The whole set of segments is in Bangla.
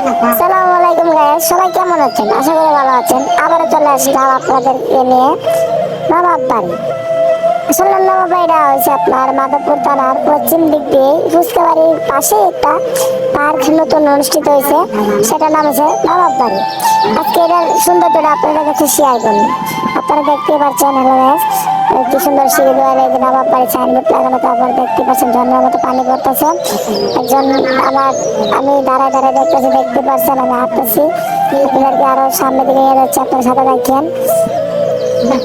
আসসালামু আলাইকুম গাইস, সবাই কেমন আছেন? আশা করি ভালো আছেন। আবারও চলে আসলাম আপনাদেরকে নিয়ে নবাব বাড়ি। আসলে নবাব বাড়িটা হয়েছে আপনার মাধবপুর থানার পশ্চিম দিক দিয়ে ফুচকা বাড়ির পাশে একটা পার্ক নতুন অনুষ্ঠিত হয়েছে, সেটার নাম হচ্ছে নবাব বাড়ি। আজকে এটার সৌন্দর্যটা আপনাদের কাছে শেয়ার করুন। আপনারা দেখতে পাচ্ছেন, হ্যালো গাইস, কি সুন্দর সিঁড়ি দেওয়ালে নবাব বাড়ি সাইনবোর্ড লাগানো। তারপর দেখতে পাচ্ছেন ঝর্ণার মতো পানি পড়তেছে। একজন আমি দাঁড়ায় দাঁড়ায় দেখতে পাচ্ছেন আমি হাঁটতেছি। আপনাদেরকে আরো সামনে দিকে নিয়ে যাচ্ছে, আপনার সাথে দেখেন।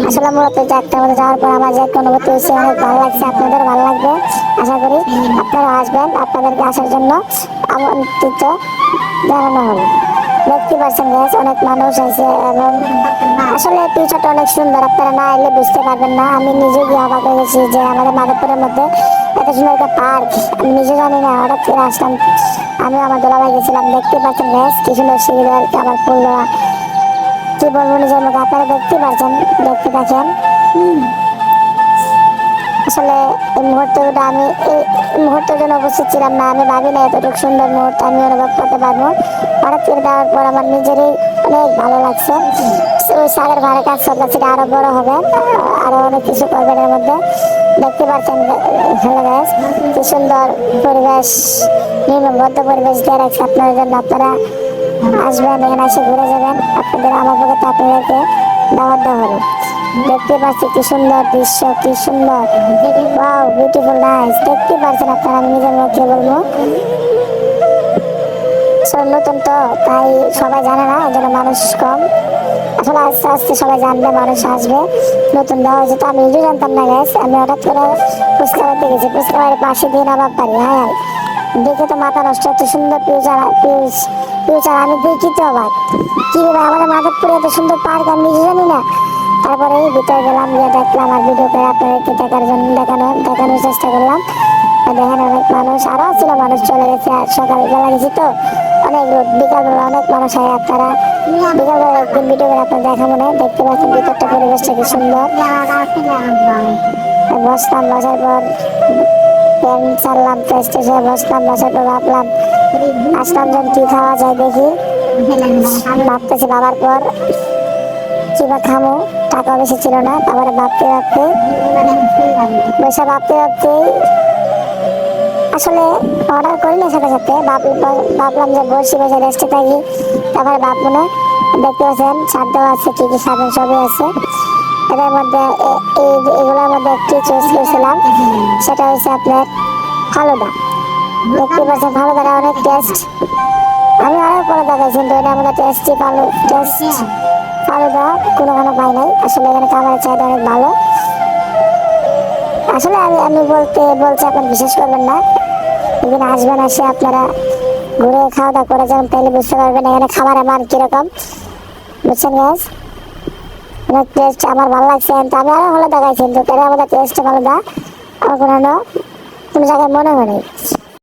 আসলে মূলত যাত্রার মধ্যে যাওয়ার পর আমার যে একটা অনুভূতি হয়েছে, অনেক ভালো লাগছে। আপনাদের ভালো লাগবে আশা করি। আপনারা আসবেন, আপনাদেরকে আসার জন্য আমন্ত্রিত জানানো হলো। দেখতে পাচ্ছেন গ্যাস, অনেক মানুষ আছে এবং আসলে পিছাটা অনেক সুন্দর। আপনারা না এলে বুঝতে পারবেন না। আমি নিজে গিয়ে অবাক হয়ে গেছি যে আমাদের মাধবপুরের মধ্যে এত সুন্দর একটা পার্ক, আমি নিজে জানি না। হঠাৎ করে আসলাম, আমি আমার দোলাভাই গেছিলাম। দেখতে পাচ্ছেন গ্যাস, কি সুন্দর সিঁড়ি দেওয়া, আবার ফুল দেওয়া, কি বলবো নিজের মুখে। আপনারা দেখতে পাচ্ছেন, দেখতে থাকেন। আসলে এই মুহূর্তটা আমি এই মুহূর্তের জন্য উপস্থিত ছিলাম না। আমি ভাবি না এতটুকু সুন্দর মুহূর্ত আমি অনুভব করতে পারবো। হঠাৎ করে দেওয়ার পর আমার নিজেরই অনেক ভালো লাগছে। ওই সাগর ভাড়া কাজ চলছে, আরো বড় হবে, আরো অনেক কিছু করবে এর মধ্যে। দেখতে পাচ্ছেন হ্যালো গাইস, কি সুন্দর পরিবেশ, নির্মবদ্ধ পরিবেশ দিয়ে রাখছে আপনাদের জন্য। আপনারা আসবেন, এখানে এসে ঘুরে যাবেন। আপনাদের আমার পক্ষে আপনাদেরকে দাওয়াত দেওয়া হলো। দেখতে পাচ্ছি কি সুন্দর দৃশ্য, কি সুন্দর, ওয়াও বিউটিফুল নাইস। দেখতে পাচ্ছেন আপনারা, আমি নিজের মুখে বলবো। নতুন তো তাই সবাই জানে না, এই জন্য মানুষ কম। আসলে আস্তে আস্তে সবাই জানবে, মানুষ আসবে। নতুন দেওয়া হয়েছে তো আমি নিজেও জানতাম না গ্যাস। আমি হঠাৎ করে ফুচকা বাড়িতে গেছি, ফুচকা বাড়ির পাশে দিয়ে নবাব বাড়ি। হ্যাঁ, দেখে তো মাথা নষ্ট। এত সুন্দর ফিউচার আমি দেখি তো অবাক। কি রে ভাই, আমাদের মাধবপুরে এত সুন্দর পার্ক আমি নিজে জানি না। তারপরে এই ভিতরে গেলাম, গিয়ে দেখলাম আর ভিডিও করে আপনাদেরকে দেখানোর চেষ্টা করলাম। দেখেন অনেক মানুষ, আরো ছিল মানুষ, চলে গেছে। আর সকালবেলা গেছি তো অনেক রোদ, বিকালবেলা অনেক মানুষ হয়। আপনারা বিকালবেলা একদিন ভিডিও করে আপনার দেখা মনে দেখতে পাচ্ছেন ভিতরটা, পরিবেশটা কি সুন্দর। বসলাম, বসার পর ট্রেন চাললাম, স্টেশনে বসলাম, বসার পর ভাবলাম আসলাম যখন কি খাওয়া যায় দেখি। ভাবতেছি, ভাবার পর কি বা খামো, টাকা বেশি ছিল না। তারপরে ভাবতে ভাবতে বসে ভাবতে ভাবতেই আসলে অর্ডার করি না, সাথে সাথে ভাবলাম যে বসে বসে রেস্টে থাকি। তারপরে ভাববো না, দেখতে পাচ্ছেন সাধ্য আছে, কি কি সাধন সবই আছে এদের মধ্যে। এগুলোর মধ্যে একটি চয়েস করেছিলাম, সেটা হচ্ছে আপনার ফালুদা। দেখতে পাচ্ছেন ফালুদাটা অনেক টেস্ট। আমি অনেক পরে দেখাইছি, কিন্তু এটার মধ্যে ফালুদা কোনোখানে পাই নাই। আসলে এখানে খাবারের চাহিদা অনেক ভালো। আসলে আমি বলছি আপনার বিশ্বাস করবেন না। এখানে আসবেন, আসে আপনারা ঘুরে খাওয়া দাওয়া করে যাবেন, তাহলে বুঝতে পারবেন এখানে খাবারের মান কিরকম। বুঝছেন গ্যাস, অনেক টেস্ট আমার ভালো লাগছে। কিন্তু আমি আরো ভালো দেখাইছি, কিন্তু এর মধ্যে টেস্ট ভালো দা আমার কোনো জায়গায় মনে হয় নাই।